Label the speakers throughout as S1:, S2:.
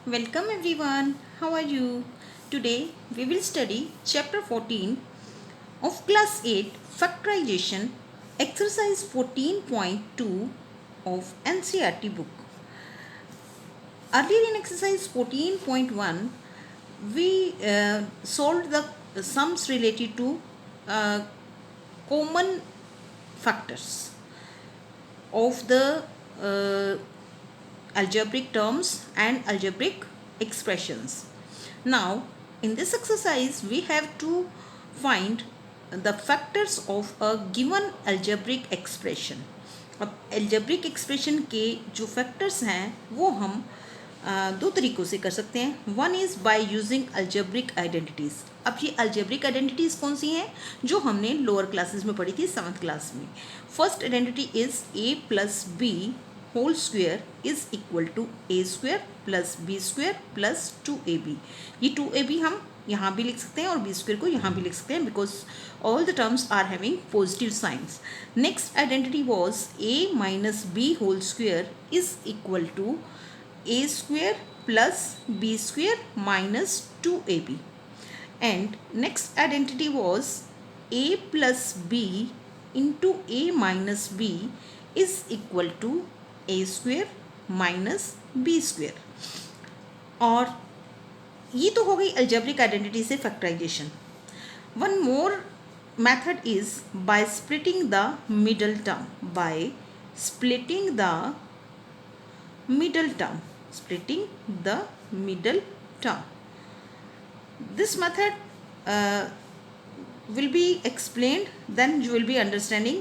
S1: Welcome everyone. How are you? Today we will study chapter 14 of class 8 factorization exercise 14.2 of NCERT book. Earlier in exercise 14.1 we solved the sums related to common factors of the algebraic terms and algebraic expressions. Now, in this exercise, we have to find the factors of a given algebraic expression. अब algebraic expression के जो factors हैं वो हम दो तरीक़ों से कर सकते हैं. One is by using algebraic identities. अब ये अल्जेब्रिक आइडेंटिटीज़ कौन सी हैं जो हमने लोअर क्लासेस में पढ़ी थी 7th क्लास में. First identity is a plus B whole square is equal to a square plus b square plus 2ab. ये 2ab हम यहाँ भी लिख सकते हैं और बी स्क्वेयर को यहाँ भी लिख सकते हैं because all the terms are having positive signs. Next identity was a minus B whole square is equal to a square plus b square minus 2ab. And next identity was a plus b into a minus b is equal to a square minus b square. और ये तो हो गई algebraic identity से factorization. One more method is by splitting the middle term. By splitting the middle term. Splitting the middle term. This method will be explained, then you will be understanding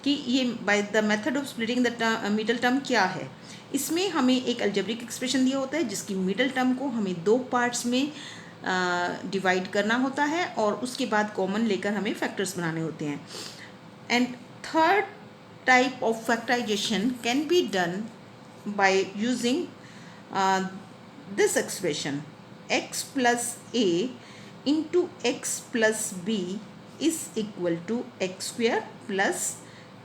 S1: कि ये by the method of splitting the middle term क्या है. इसमें हमें एक algebraic expression दिया होता है जिसकी middle term को हमें दो parts में डिवाइड करना होता है और उसके बाद कॉमन लेकर हमें फैक्टर्स बनाने होते हैं. And third type of factorisation can be done by using this expression x plus a into x plus b is equal to x square plus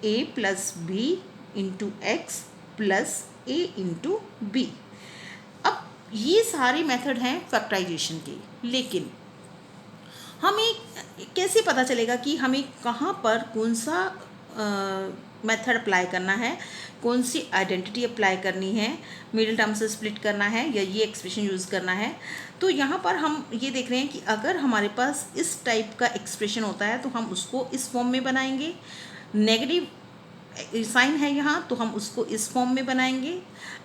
S1: a plus b into x plus a into b. अब ये सारे method हैं factorisation के, लेकिन हमें कैसे पता चलेगा कि हमें कहाँ पर कौन सा मेथड अप्लाई करना है, कौन सी आइडेंटिटी अप्लाई करनी है, मिडिल टर्म से स्प्लिट करना है या ये एक्सप्रेशन यूज़ करना है. तो यहाँ पर हम ये देख रहे हैं कि अगर हमारे पास इस टाइप का एक्सप्रेशन होता है तो हम उसको इस फॉर्म में बनाएंगे. नेगेटिव साइन है यहाँ तो हम उसको इस फॉर्म में बनाएंगे.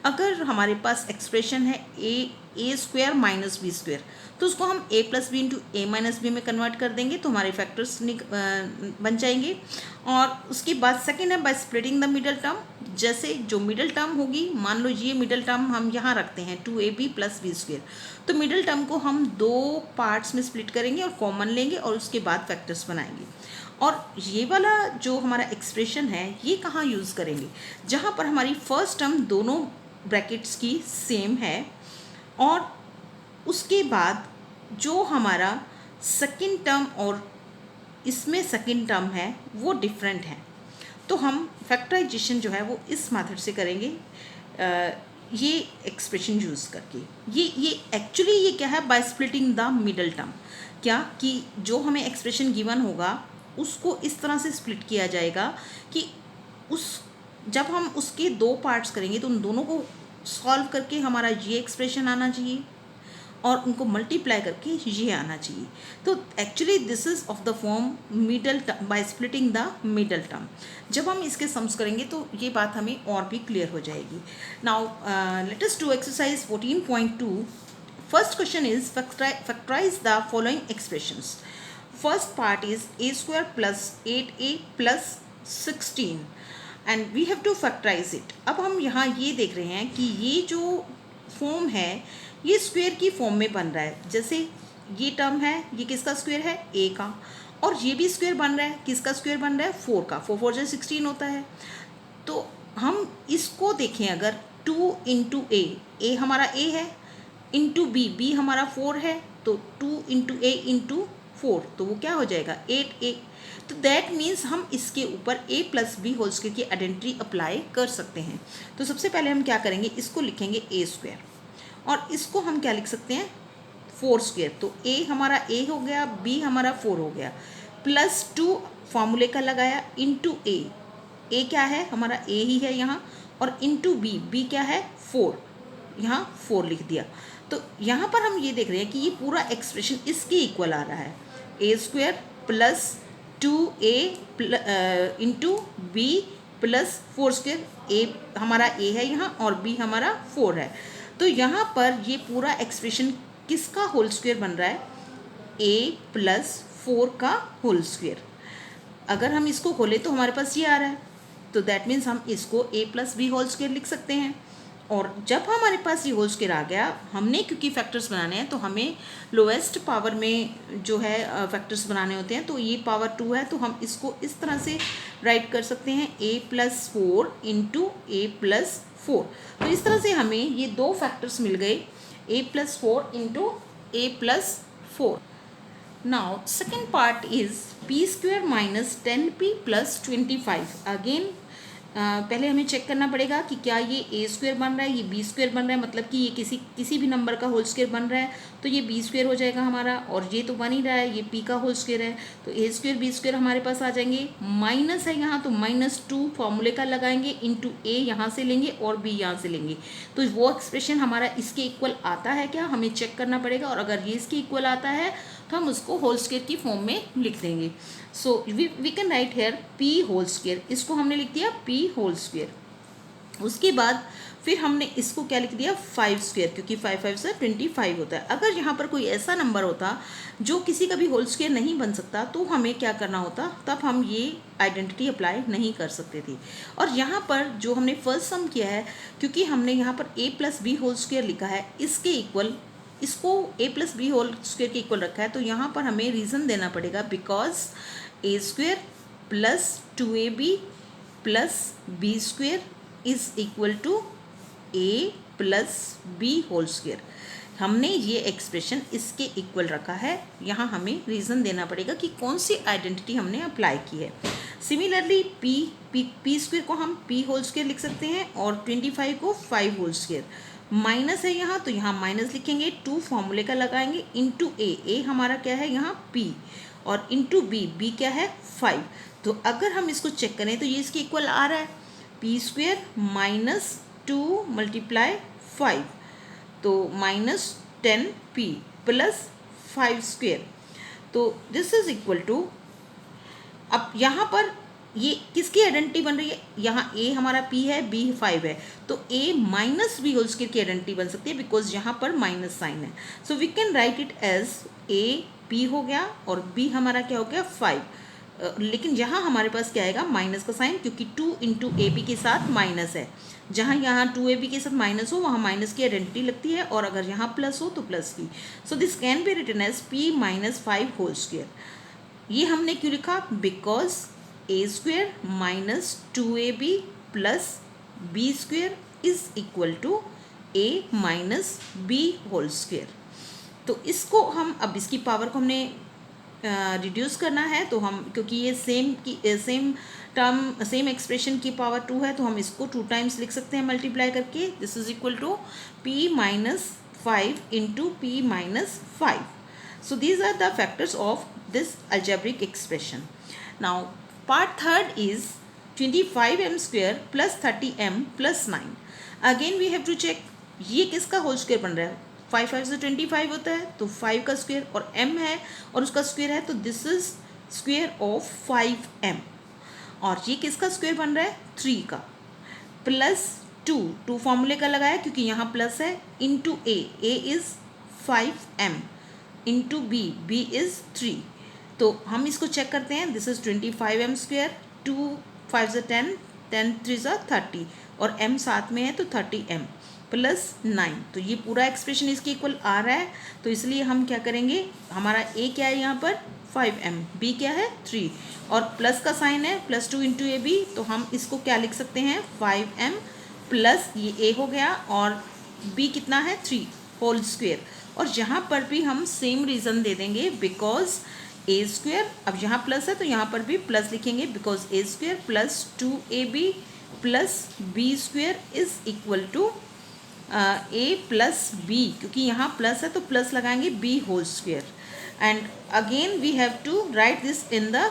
S1: अगर हमारे पास एक्सप्रेशन है a square minus B square तो उसको हम a plus B into A minus b में कन्वर्ट कर देंगे तो हमारे फैक्टर्स बन जाएंगे. और उसके बाद सेकेंड है by splitting the middle term. जैसे जो मिडल टर्म होगी, मान लो ये मिडल टर्म हम यहाँ रखते हैं 2ab प्लस बी स्क्वायर, तो मिडल टर्म को हम दो पार्ट्स में स्प्लिट करेंगे और कॉमन लेंगे और उसके बाद फैक्टर्स बनाएंगे. और ये वाला जो हमारा एक्सप्रेशन है ये कहाँ यूज़ करेंगे, जहाँ पर हमारी फर्स्ट टर्म दोनों ब्रैकेट्स की सेम है और उसके बाद जो हमारा सेकंड टर्म और इसमें सेकंड टर्म है वो डिफरेंट है. तो हम फैक्टराइजेशन जो है वो इस मेथड से करेंगे, ये एक्सप्रेशन यूज़ करके. ये एक्चुअली ये क्या है, by splitting the middle term. क्या कि जो हमें एक्सप्रेशन गिवन होगा उसको इस तरह से स्प्लिट किया जाएगा कि जब हम उसके दो पार्ट्स करेंगे तो उन दोनों को सॉल्व करके हमारा ये एक्सप्रेशन आना चाहिए और उनको मल्टीप्लाई करके ये आना चाहिए. तो actually this is of the form middle term by splitting the middle term. जब हम इसके सम्स करेंगे तो ये बात हमें और भी क्लियर हो जाएगी. Now let us do exercise 14.2. First question is factorise the following expressions. First part is a square plus 8a plus 16 and we have to factorise it. अब हम यहाँ ये देख रहे हैं कि ये जो फॉर्म है ये स्क्वायर की फॉर्म में बन रहा है. जैसे ये टर्म है, ये किसका स्क्वायर है, a का, और ये भी स्क्वायर बन रहा है, किसका स्क्वायर बन रहा है, 4 का. 4 4 जो 16 होता है. तो हम इसको देखें अगर 2 इंटू ए हमारा a है, इंटू b हमारा 4 है, तो 2 इंटू ए इंटू 4 तो वो क्या हो जाएगा 8a. तो दैट मीन्स हम इसके ऊपर a plus B whole square की आइडेंटिटी अप्लाई कर सकते हैं. तो सबसे पहले हम क्या करेंगे, इसको लिखेंगे a स्क्वायर और इसको हम क्या लिख सकते हैं 4 स्क्वायर। तो ए हमारा ए हो गया, बी हमारा 4 हो गया, +2 फॉर्मूले का लगाया इंटू ए क्या है हमारा ए ही है यहाँ, और इंटू बी क्या है 4, यहाँ 4 लिख दिया। तो यहाँ पर हम ये देख रहे हैं कि ये पूरा एक्सप्रेशन इसके इक्वल आ रहा है, a² + 2a इंटू बी +4²। ए हमारा ए है यहाँ और बी हमारा 4 है। तो यहाँ पर ये पूरा एक्सप्रेशन किसका होल स्क्वायर बन रहा है, a + 4 का होल स्क्वायर। अगर हम इसको खोलें तो हमारे पास ये आ रहा है, तो दैट मीन्स हम इसको a + b होल स्क्वायर लिख सकते हैं। और जब हमारे पास ये होल स्क्वायर आ गया, हमने क्योंकि फैक्टर्स बनाने हैं तो हमें लोएस्ट पावर में जो है फैक्टर्स बनाने होते हैं, तो ये पावर 2 है, तो हम इसको इस तरह से राइट कर सकते हैं a + 4 इंटू a + 4। तो इस तरह से हमें ये दो फैक्टर्स मिल गए, a + 4 into a + 4। Now second part is p square minus 10p plus 25। Again पहले हमें चेक करना पड़ेगा कि क्या ये a स्क्वायर बन रहा है, ये b स्क्वायर बन रहा है, मतलब कि ये किसी भी नंबर का होल स्क्वायर बन रहा है तो ये b स्क्वायर हो जाएगा हमारा, और ये तो बन ही रहा है, ये p का होल स्क्वायर है, तो a स्क्वायर b स्क्वायर हमारे पास आ जाएंगे। माइनस है यहाँ तो -2 फॉर्मूले का लगाएंगे, इंटू a यहाँ से लेंगे और b यहाँ से लेंगे, तो वो एक्सप्रेशन हमारा इसके इक्वल आता है क्या, हमें चेक करना पड़ेगा। और अगर ये इसके इक्वल आता है तो हम उसको होल स्क्वायर की फॉर्म में लिख देंगे। So we can write here p whole square, इसको हमने लिख दिया p होल स्क्वायर। उसके बाद फिर हमने इसको क्या लिख दिया 5 स्क्वायर, क्योंकि 5 5 से 25 होता है। अगर यहाँ पर कोई ऐसा नंबर होता जो किसी का भी होल स्क्वायर नहीं बन सकता तो हमें क्या करना होता, तब हम ये आइडेंटिटी अप्लाई नहीं कर सकते थे। और यहाँ पर जो हमने फर्स्ट सम किया है, क्योंकि हमने यहाँ पर a + b होल स्क्वायर लिखा है, इसके इक्वल इसको a + b होल स्क्वायर के इक्वल रखा है, तो यहाँ पर हमें रीज़न देना पड़ेगा, because a² + 2ab + b² is equal to a + b whole square. हमने ये एक्सप्रेशन इसके इक्वल रखा है, यहाँ हमें रीज़न देना पड़ेगा कि कौन सी आइडेंटिटी हमने अप्लाई की है। सिमिलरली p स्क्वायर को हम p होल स्क्वायर लिख सकते हैं और 25 को 5 होल स्क्वायर। माइनस है यहाँ तो यहाँ माइनस लिखेंगे, 2 फॉर्मूले का लगाएंगे, इंटू a हमारा क्या है यहाँ p, और इंटू b क्या है 5। तो अगर हम इसको चेक करें तो ये इसके इक्वल आ रहा है, p² - 2 × 5, तो -10p + 5 स्क्वायर, तो दिस इज इक्वल टू, अब यहाँ पर ये किसकी आइडेंटिटी बन रही है, यहाँ a हमारा p है, b 5 है, तो a - b होल स्क्वायर की आइडेंटिटी बन सकती है, बिकॉज यहाँ पर माइनस साइन है। So we can write it as a p हो गया और b हमारा क्या हो गया 5, लेकिन यहाँ हमारे पास क्या आएगा माइनस का साइन, क्योंकि 2 × ab के साथ माइनस है, जहाँ यहाँ 2ab के साथ माइनस हो वहाँ माइनस की आइडेंटिटी लगती है, और अगर यहाँ प्लस हो तो प्लस की। So this can be written as p - 5 whole square. ये हमने क्यों लिखा, because a² - 2ab + b² is equal to a - b whole square. तो इसको हम अब इसकी पावर को हमने रिड्यूस करना है, तो हम क्योंकि ये सेम एक्सप्रेशन की पावर 2 है, तो हम इसको 2 टाइम्स लिख सकते हैं मल्टीप्लाई करके। This is equal to p - 5 into p - 5। So these are the factors of this algebraic expression. Now part third is 25m² + 30m + 9. Again we have to check ये किसका होल स्क्वायर बन रहा है, 5 5 से 25 होता है, तो 5 का स्क्वायर, और m है और उसका स्क्वायर है, तो this is square of 5m। और ये किसका स्क्वायर बन रहा है 3 का, +2 फॉर्मूले का लगाया क्योंकि यहाँ प्लस है, into a is 5m into b is 3। तो हम इसको चेक करते हैं, दिस इज़ 25m², 2 5 से 10, 10 3 से 30, और m साथ में है तो 30m + 9। तो ये पूरा एक्सप्रेशन इसके इक्वल आ रहा है, तो इसलिए हम क्या करेंगे, हमारा a क्या है यहाँ पर 5m, b क्या है 3, और प्लस का साइन है, +2 × ab, तो हम इसको क्या लिख सकते हैं 5m प्लस ये a हो गया, और b कितना है 3 होल स्क्वायर। और यहाँ पर भी हम सेम रीज़न दे देंगे, बिकॉज a², अब यहाँ प्लस है तो यहाँ पर भी प्लस लिखेंगे, because a² + 2ab + b² is equal to A plus b, क्योंकि यहाँ प्लस है तो प्लस लगाएंगे b whole square, and again we have to write this in the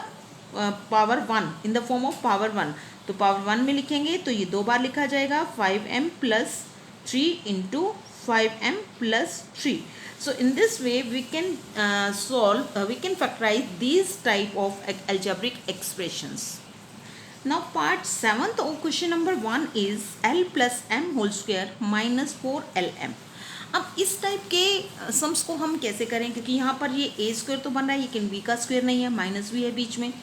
S1: power one, in the form of power one. तो power one में लिखेंगे तो ये 2 बार लिखा जाएगा, 5m plus 3 into 5m plus 3. So in this way we can we can factorize these type of algebraic expressions. Now part 7th of question number 1 is L plus m whole square minus 4lm. अब इस type के sums को हम कैसे करें, क्योंकि यहाँ पर ये ए स्क्वायर तो बन रहा है लेकिन बी का स्क्वायर नहीं है, माइनस भी है बीच में,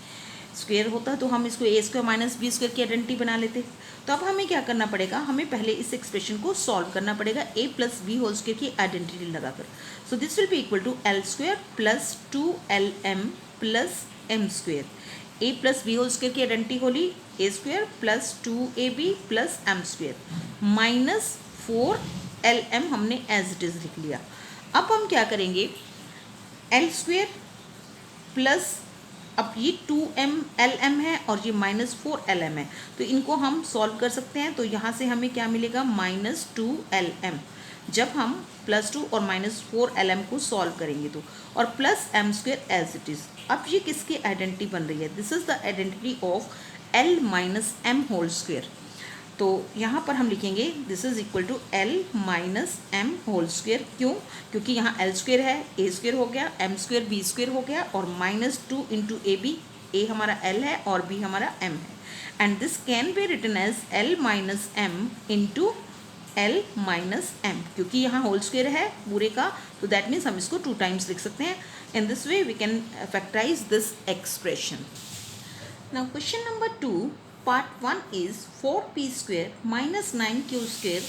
S1: स्क्वायर होता तो हम इसको ए स्क्वायर माइनस बी स्क्वायर की आइडेंटिटी बना लेते। तो अब हमें क्या करना पड़ेगा, हमें पहले इस एक्सप्रेशन को सॉल्व करना पड़ेगा A plus B whole square की आइडेंटिटी लगाकर। So this will be equal to L square plus 2lm plus M square. A plus B whole square की आइडेंटिटी होली A square plus 2ab plus M square minus 4lm हमने as it is लिख लिया। अब हम क्या करेंगे, L square plus, अब ये 2lm है और ये माइनस 4lm है, तो इनको हम सॉल्व कर सकते हैं। तो यहाँ से हमें क्या मिलेगा, माइनस 2lm, जब हम प्लस 2 और माइनस 4lm को सॉल्व करेंगे तो, और plus M square as it is. अब ये किसकी आइडेंटिटी बन रही है, this is the identity of l minus m whole square. तो यहाँ पर हम लिखेंगे this is equal to l minus m whole square. क्यों, क्योंकि यहाँ एल स्क्वेयर है, ए स्क्वेयर हो गया, एम स्क्वेयर बी स्क्वेयर हो गया, और minus 2 into A b, a हमारा एल है और बी हमारा एम है, and this can be written as l minus m into l minus m, क्योंकि यहाँ होल स्क्वेयर है पूरे का, तो दैट मीन्स हम इसको 2 टाइम्स लिख सकते हैं। In this way we can factorise this expression. Now question number 2 part 1 is 4p square minus 9q square.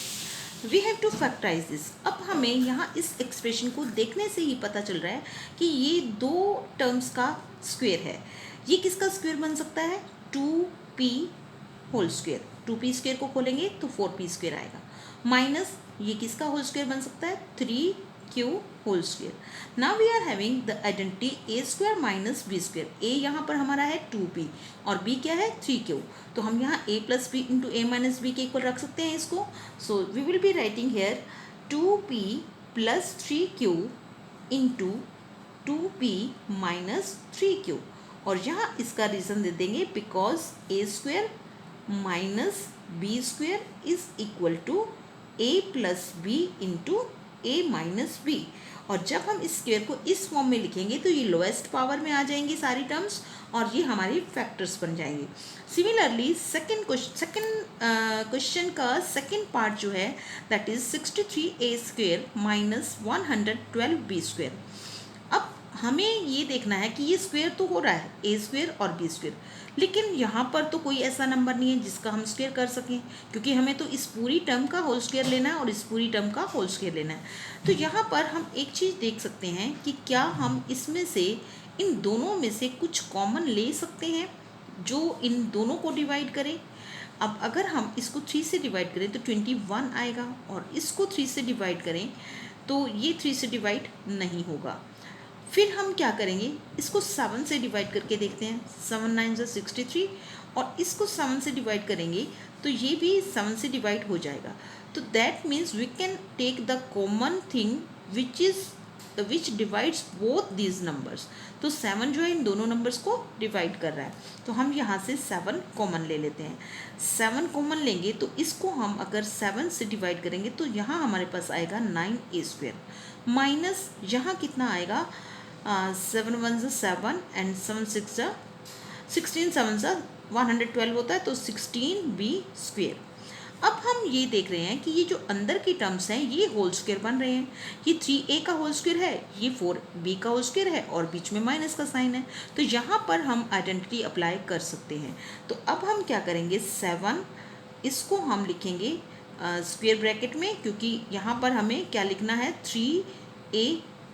S1: We have to factorize this. अब हमें यहाँ इस एक्सप्रेशन को देखने से ही पता चल रहा है कि ये 2 टर्म्स का स्क्वेयर है। ये किसका स्क्वेयर बन सकता है, 2p whole square. 2p square को खोलेंगे तो 4p स्क्वेयर आएगा, माइनस ये किसका होल स्क्वेयर बन सकता है, 3q whole square. Now we are having the identity A square minus B square. ए यहाँ पर हमारा है 2p और b क्या है 3q, तो हम यहाँ a plus B into A minus b के इक्वल रख सकते हैं इसको। So we will be writing here 2p plus 3q into 2p minus 3q, और यहाँ इसका रीज़न दे देंगे because a square minus B square is equal to A plus B into A minus b, और जब हम इस स्क्वायर को इस फॉर्म में लिखेंगे तो ये लोएस्ट पावर में आ जाएंगी सारी टर्म्स और ये हमारे फैक्टर्स बन जाएंगे। सिमिलरली सेकंड क्वेश्चन का सेकंड पार्ट जो है that is 63a square minus 112b square. अब हमें ये देखना है कि ये स्क्वायर तो हो रहा है ए स्क्वायर और बी स्क्वायर, लेकिन यहाँ पर तो कोई ऐसा नंबर नहीं है जिसका हम स्क्वायर कर सकें, क्योंकि हमें तो इस पूरी टर्म का होल स्क्वायर लेना है और इस पूरी टर्म का होल स्क्वायर लेना है। तो यहाँ पर हम एक चीज़ देख सकते हैं कि क्या हम इसमें से इन दोनों में से कुछ कॉमन ले सकते हैं जो इन दोनों को डिवाइड करें। अब अगर हम इसको 3 से डिवाइड करें तो 21 आएगा, और इसको 3 से डिवाइड करें तो ये 3 से डिवाइड नहीं होगा। फिर हम क्या करेंगे, इसको 7 से डिवाइड करके देखते हैं, 7 9 ज़ा 63, और इसको 7 से डिवाइड करेंगे तो ये भी 7 से डिवाइड हो जाएगा। तो that means we can take the common thing which divides both these numbers. तो 7 जो है इन दोनों नंबर्स को डिवाइड कर रहा है, तो हम यहाँ से 7 कॉमन ले लेते हैं। 7 कॉमन लेंगे तो इसको हम अगर 7 से डिवाइड करेंगे तो यहाँ हमारे पास आएगा 9a स्क्वायर, माइनस यहाँ कितना आएगा 7 1 ज़ा 7 एंड 7 6 ज़ा 16, 7 ज़ा 112 होता है, तो 16b स्क्वायर। अब हम ये देख रहे हैं कि ये जो अंदर की टर्म्स हैं ये होल स्क्वायर बन रहे हैं। ये 3a का होल स्क्वायर है, ये 4b का होल स्क्वायर है, और बीच में माइनस का साइन है, तो यहाँ पर हम आइडेंटिटी अप्लाई कर सकते हैं। तो अब हम क्या करेंगे, 7 इसको हम लिखेंगे स्क्वायर ब्रैकेट में, क्योंकि यहाँ पर हमें क्या लिखना है 3a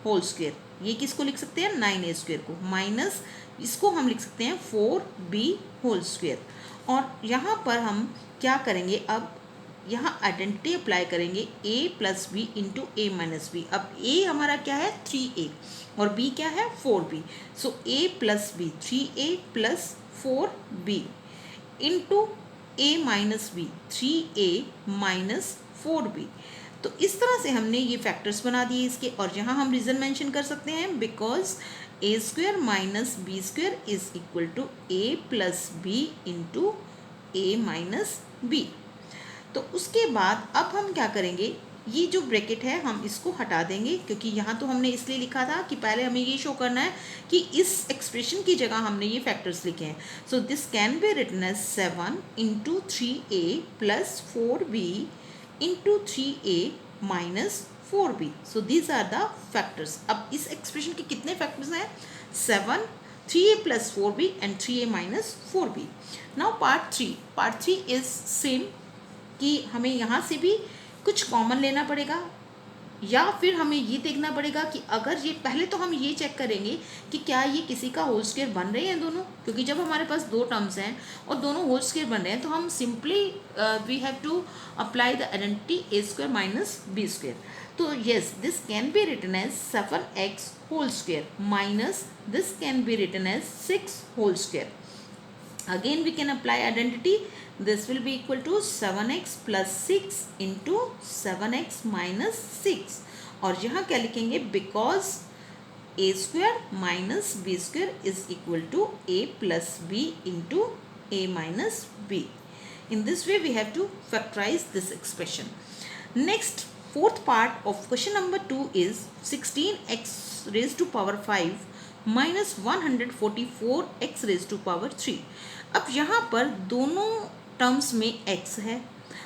S1: होल स्क्वायर। ये किसको लिख सकते हैं 9a स्क्वायर को, माइनस इसको हम लिख सकते हैं 4b होल स्क्वायर। और यहाँ पर हम क्या करेंगे, अब यहाँ आइडेंटिटी अप्लाई करेंगे a plus B into A minus b. अब a हमारा क्या है 3a और b क्या है 4b, so a plus b 3a plus 4b into a minus b 3a minus 4b। तो इस तरह से हमने ये फैक्टर्स बना दिए इसके, और यहाँ हम रीज़न मेंशन कर सकते हैं because a square minus B square is equal to A plus B into A minus b. तो उसके बाद अब हम क्या करेंगे, ये जो ब्रैकेट है हम इसको हटा देंगे, क्योंकि यहाँ तो हमने इसलिए लिखा था कि पहले हमें ये शो करना है कि इस एक्सप्रेशन की जगह हमने ये फैक्टर्स लिखे हैं। So this can be written as 7 into 3a plus 4b into 3a minus 4b। So these are the factors. अब इस एक्सप्रेशन के कितने फैक्टर्स हैं? 7, 3a plus 4b and 3a minus 4b। Now part three is same, कि हमें यहाँ से भी कुछ कॉमन लेना पड़ेगा, या फिर हमें ये देखना पड़ेगा कि अगर ये, पहले तो हम ये चेक करेंगे कि क्या ये किसी का होल स्क्वायर बन रहे हैं दोनों, क्योंकि जब हमारे पास दो टर्म्स हैं और दोनों होल स्क्वायर बन रहे हैं तो हम simply we have to apply the identity A square minus B square. तो yes, this can be written as 7x whole square minus this can be written as 6 whole square. Again we can apply identity. This will be equal to 7x plus 6 into 7x minus 6, और यहाँ क्या लिखेंगे, because a square minus b square is equal to a plus b into a minus b. In this way we have to factorize this expression. Next, fourth part of question number 2 is 16x raised to power 5 minus 144x raise to power 3। अब यहाँ पर दोनों terms में x है,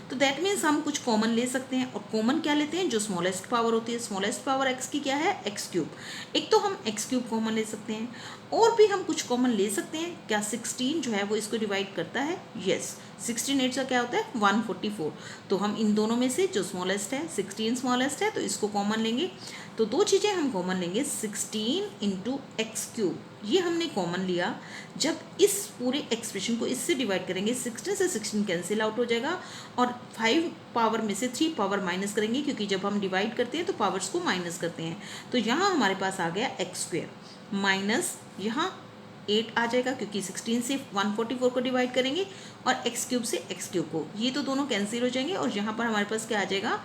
S1: तो that means हम कुछ common ले सकते हैं, और कॉमन क्या लेते हैं, जो स्मॉलेस्ट पावर होती है। स्मॉलेस्ट पावर x की क्या है, x क्यूब। एक तो हम x क्यूब कॉमन ले सकते हैं, और भी हम कुछ कॉमन ले सकते हैं। क्या 16 जो है वो इसको डिवाइड करता है? यस, 16 8 का क्या होता है, 144। तो हम इन दोनों में से जो स्मॉलेस्ट है, 16 स्मॉलेस्ट है, तो इसको कॉमन लेंगे। तो दो चीज़ें हम कॉमन लेंगे, 16 इंटू एक्स क्यूब, ये हमने कॉमन लिया। जब इस पूरे एक्सप्रेशन को इससे डिवाइड करेंगे, 16 से 16 कैंसिल आउट हो जाएगा, और 5 पावर में से 3 पावर माइनस करेंगे, क्योंकि जब हम डिवाइड करते हैं तो पावर्स को माइनस करते हैं। तो यहाँ हमारे पास आ गया एक्स स्क्वेयर माइनस यहाँ 8 आ जाएगा, क्योंकि 16 से 144 को डिवाइड करेंगे और एक्स क्यूब से एक्स क्यूब को, ये तो दोनों कैंसिल हो जाएंगे, और यहाँ पर हमारे पास क्या आ जाएगा,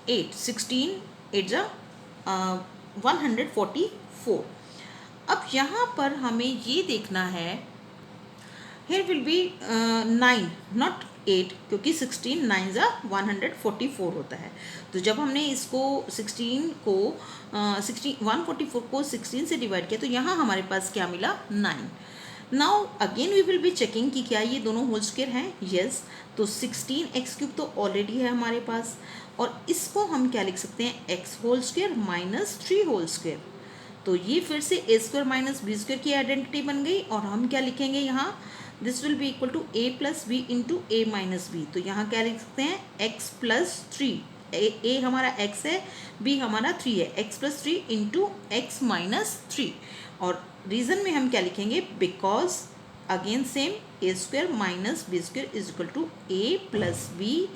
S1: 8, 16 8 जा 144। अब यहाँ पर हमें ये देखना है, here will be 9 not 8, क्योंकि 16 9 जा 144 होता है। तो जब हमने इसको 144 को 16 से डिवाइड किया, तो यहाँ हमारे पास क्या मिला, 9। Now again we will be checking कि क्या ये दोनों होल स्क्वायर हैं। यस, तो 16 एक्स क्यूब तो ऑलरेडी है हमारे पास, और इसको हम क्या लिख सकते हैं, x whole square minus 3 whole square. तो ये फिर से a square minus B square की आइडेंटिटी बन गई, और हम क्या लिखेंगे यहाँ, this will be equal to A plus B into A minus b. तो यहाँ क्या लिख सकते हैं, एक्स प्लस 3, ए हमारा एक्स है, बी हमारा 3 है, x plus 3 into x minus 3। और रीज़न में हम क्या लिखेंगे, because again same, a square minus B square is equal to A plus B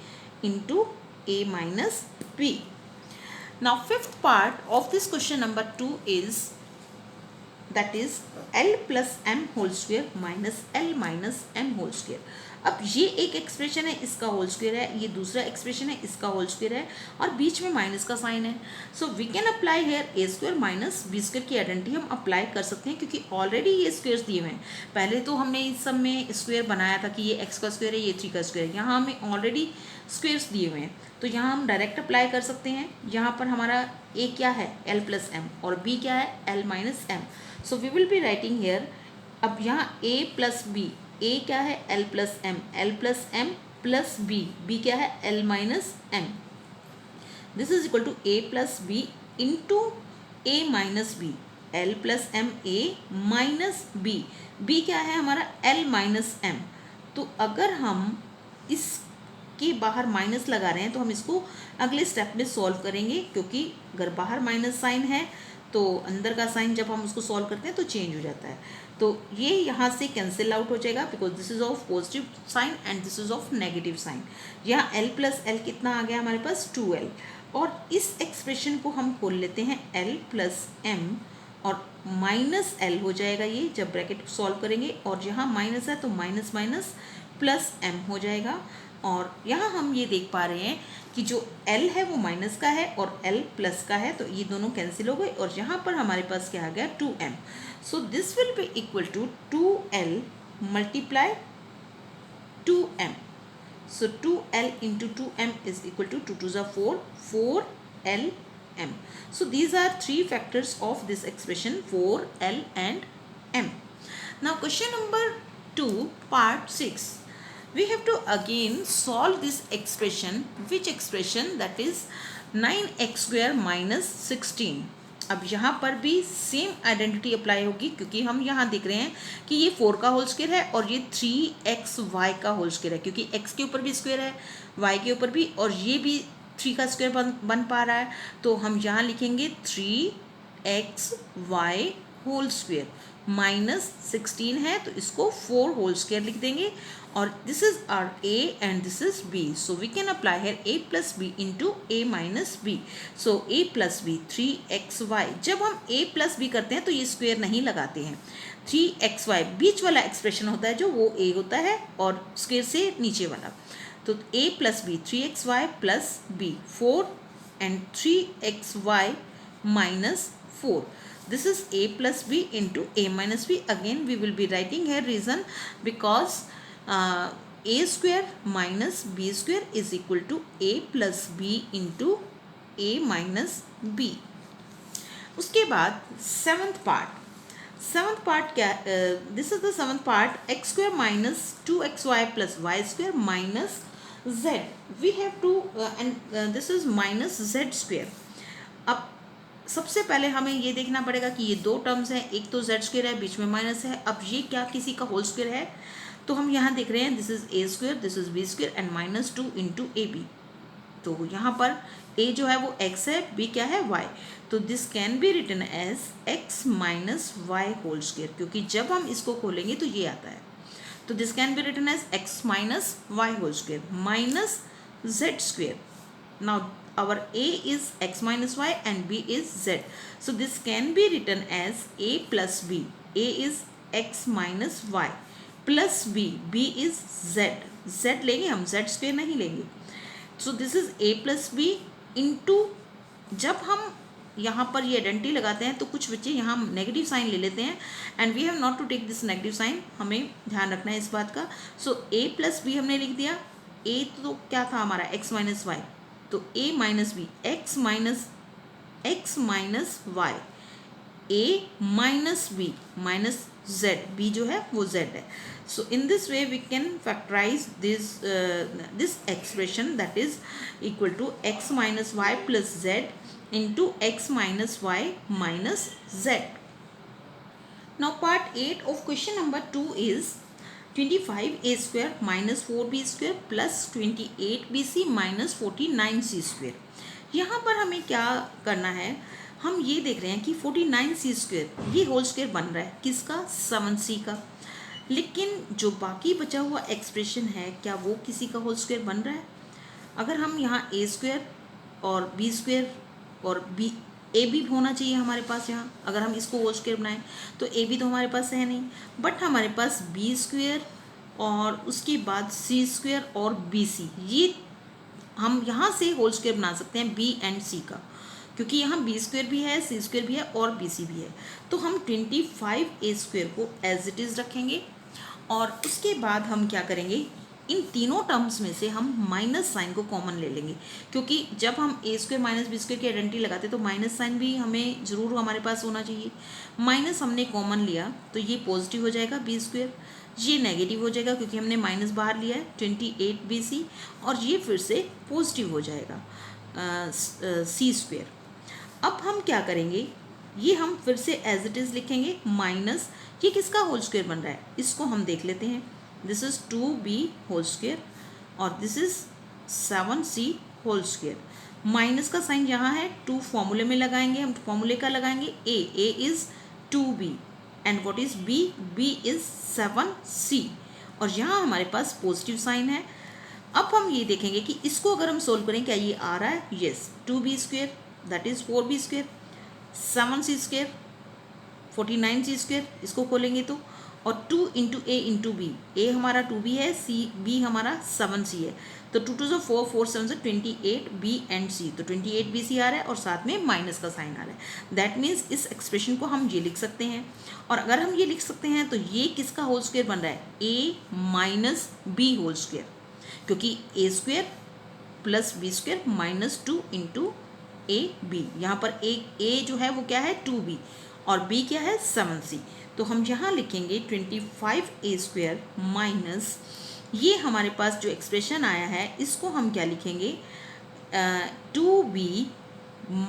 S1: into a minus b. Now fifth part of this question number 2 is, that is L plus m whole square minus L minus m whole square. अब ये एक expression है, इसका whole square है, ये दूसरा expression है, इसका होल स्क्वायर है, और बीच में माइनस का साइन है। So we can apply here a square minus B square की आइडेंटिटी हम अप्लाई कर सकते हैं, क्योंकि ऑलरेडी ये स्क्वायर्स दिए हुए हैं। पहले तो हमने इस सब में स्क्वायर बनाया था कि ये एक्स का स्क्वायर है, ये 3 का स्क्वायर है, यहाँ हमें ऑलरेडी स्क्वायर्स दिए हुए हैं, तो यहाँ हम डायरेक्ट अप्लाई कर सकते हैं। यहाँ पर हमारा ए क्या है, एल प्लस एम, और बी क्या है, L minus M. So we will be writing here, अब यहाँ ए प्लस बी, ए क्या है, L plus M, L plus M plus B, B क्या है, L minus M. This is equal to A plus B into A minus B, L plus M A minus B, B क्या है हमारा, L minus M. तो अगर हम इसके बाहर माइनस लगा रहे हैं तो हम इसको अगले स्टेप में सॉल्व करेंगे, क्योंकि अगर बाहर माइनस साइन है तो अंदर का साइन जब हम उसको सॉल्व करते हैं तो चेंज हो जाता है। तो ये यहाँ से कैंसिल आउट हो जाएगा, because this is of positive sign and this is of negative sign. यहाँ एल प्लस एल कितना आ गया हमारे पास, 2l, और इस एक्सप्रेशन को हम खोल लेते हैं l प्लस m, और माइनस l हो जाएगा ये जब ब्रैकेट सॉल्व करेंगे, और यहाँ माइनस है तो माइनस माइनस प्लस m हो जाएगा। और यहाँ हम ये देख पा रहे हैं कि जो l है वो माइनस का है और l प्लस का है, तो ये दोनों कैंसिल हो गए और यहाँ पर हमारे पास क्या आ गया 2m. So this will be equal to 2l multiply 2m. So 2l into 2m is equal to 2 to the 4, 4lm. So these are three factors of this expression 4l and m. Now question number 2 part 6. We have to again solve this expression. Which expression? That is 9x square minus 16. अब यहाँ पर भी same identity apply होगी क्योंकि हम यहाँ देख रहे हैं कि ये 4 का होल स्क्वायर है और ये 3xy का होल स्क्वायर है, क्योंकि x के ऊपर भी स्क्वायर है, y के ऊपर भी, और ये भी 3 का स्क्वायर बन पा रहा है. तो हम यहाँ लिखेंगे 3xy होल स्क्वायर माइनस 16 है तो इसको 4 होल स्क्वायर लिख देंगे. और this is our a and this is b. So we can apply here a plus B into a minus B. So a plus B 3xy. जब हम a plus B करते हैं तो ये स्क्वायर नहीं लगाते हैं. 3xy बीच वाला एक्सप्रेशन होता है जो वो a होता है और स्क्वायर से नीचे वाला. तो a plus B 3xy plus b 4 and 3xy minus 4. This is a plus b into a minus b. Again we will be writing here reason because a square minus b square is equal to a plus b into a minus b. उसके बाद seventh part क्या? This is the seventh part. X square minus 2xy plus y square minus z. We have to and this is minus z square. अब सबसे पहले हमें ये देखना पड़ेगा कि ये दो टर्म्स हैं, एक तो z स्क्वायर है, बीच में माइनस है. अब ये क्या किसी का होल स्क्वायर है? तो हम यहाँ देख रहे हैं this is a square, this is b square and minus 2 into A B. तो यहाँ पर a जो है वो x है, b क्या है y. तो this can be written as x minus Y whole square, क्योंकि जब हम इसको खोलेंगे तो ये आता है. तो this can be written as x minus Y whole square minus z square. Now our a is x minus y and b is z. So this can be written as a plus b. A is x minus y plus b. B is z. Z लेंगे हम, z square नहीं लेंगे. So this is a plus b into, जब हम यहाँ पर ये identity लगाते हैं तो कुछ बच्चे यहाँ नेगेटिव साइन ले लेते हैं and we have not to take this negative sign. हमें ध्यान रखना है इस बात का. सो a प्लस बी हमने लिख दिया. a तो क्या था हमारा x माइनस वाई, तो a minus B x minus Y, a minus B minus z, b जो है वो z है. So in this way we can factorise this expression that is equal to x minus Y plus z into x minus Y minus z. Now part 8 of question number 2 is 25a square minus 4b square plus 28bc minus 49c square. यहाँ पर हमें क्या करना है? हम ये देख रहे हैं कि 49c square ये होल स्क्वायर बन रहा है किसका? 7c का. लेकिन जो बाकी बचा हुआ एक्सप्रेशन है क्या वो किसी का होल स्क्वायर बन रहा है? अगर हम यहाँ a स्क्वायर और b स्क्वायर और b ए भी होना चाहिए हमारे पास यहाँ. अगर हम इसको होल स्क्वायर बनाएं तो ए भी तो हमारे पास है नहीं, बट हमारे पास बी स्क्वायर और उसके बाद सी स्क्वायर और बी सी, ये हम यहाँ से होल स्क्वायर बना सकते हैं बी एंड सी का, क्योंकि यहाँ बी स्क्वायर भी है, सी स्क्वायर भी है और बी सी भी है. तो हम 25a स्क्वायर को एज इट इज़ रखेंगे और उसके बाद हम क्या करेंगे? इन तीनों टर्म्स में से हम माइनस साइन को कॉमन ले लेंगे, क्योंकि जब हम ए स्क्वायर माइनस बी स्क्वायर की आइडेंटिटी लगाते हैं तो माइनस साइन भी हमें ज़रूर हमारे पास होना चाहिए. माइनस हमने कॉमन लिया तो ये पॉजिटिव हो जाएगा बी स्क्वायर, ये नेगेटिव हो जाएगा क्योंकि हमने माइनस बाहर लिया है 28bc, और ये फिर से पॉजिटिव हो जाएगा सी स्क्वायर. अब हम क्या करेंगे? ये हम फिर से एज इट इज़ लिखेंगे माइनस, ये किसका होल स्क्वायर बन रहा है इसको हम देख लेते हैं. This is 2b whole square और this is 7c whole square. Minus का साइन यहाँ है, 2 फॉर्मूले में लगाएंगे हम. फॉर्मूले का लगाएंगे a is 2b and what is b? b is 7c और यहाँ हमारे पास पॉजिटिव साइन है. अब हम ये देखेंगे कि इसको अगर हम सोल्व करें क्या ये आ रहा है? Yes, 2b square that is 4b square, 7c square 49c square, इसको खोलेंगे तो, और 2 into A into B, a हमारा 2b है, सी बी हमारा 7c है, तो 2 2 से 4 4 7 से 28 बी एंड सी, तो 28 बी सी आ रहा है और साथ में माइनस का साइन आ रहा है। दैट मीन्स इस एक्सप्रेशन को हम ये लिख सकते हैं, और अगर हम ये लिख सकते हैं तो ये किसका होल स्क्वायर बन रहा है, A minus B whole square, क्योंकि A square plus B square minus 2 into A B, यहाँ पर ए जो है वो क्या है 2b और b क्या है 7c, तो हम यहाँ लिखेंगे 25a स्क्वायर माइनस, ये हमारे पास जो एक्सप्रेशन आया है इसको हम क्या लिखेंगे 2b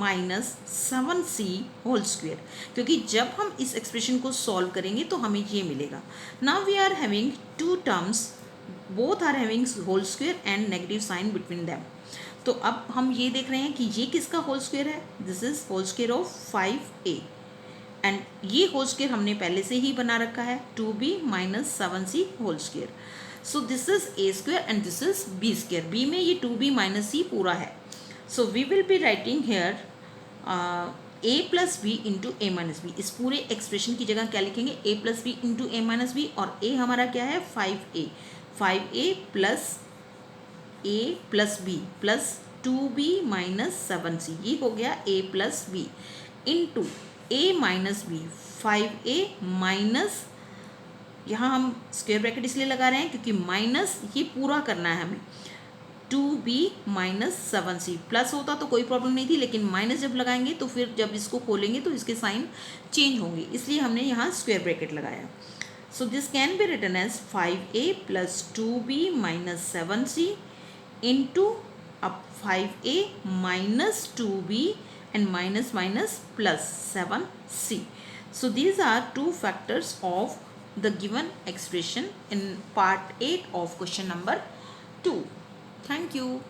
S1: minus 7c whole square, क्योंकि जब हम इस एक्सप्रेशन को सॉल्व करेंगे तो हमें ये मिलेगा। Now we are having two terms, both are having whole square and negative sign between them. तो अब हम ये देख रहे हैं कि ये किसका होल स्क्वायर है, this is whole square of 5a, and ये होल स्क्वायर हमने पहले से ही बना रखा है 2b minus 7c whole square. So this is a square and this is b square, b में ये 2b माइनस c पूरा है। So we will be writing here a plus B into A minus B, इस पूरे expression की जगह क्या लिखेंगे a plus B into A minus b, और a हमारा क्या है 5a plus B plus 2b minus 7c, ये हो गया a plus B into a minus B 5a minus, यहाँ हम स्क्वायर ब्रैकेट इसलिए लगा रहे हैं क्योंकि माइनस ये पूरा करना है हमें, 2b माइनस 7c, प्लस होता तो कोई प्रॉब्लम नहीं थी, लेकिन माइनस जब लगाएंगे तो फिर जब इसको खोलेंगे तो इसके साइन चेंज होंगे, इसलिए हमने यहाँ स्क्वायर ब्रैकेट लगाया। So this can be written as 5a plus 2b minus 7c into अब 5a minus 2b and minus plus 7c. So these are two factors of the given expression in part 8 of question number 2. Thank you.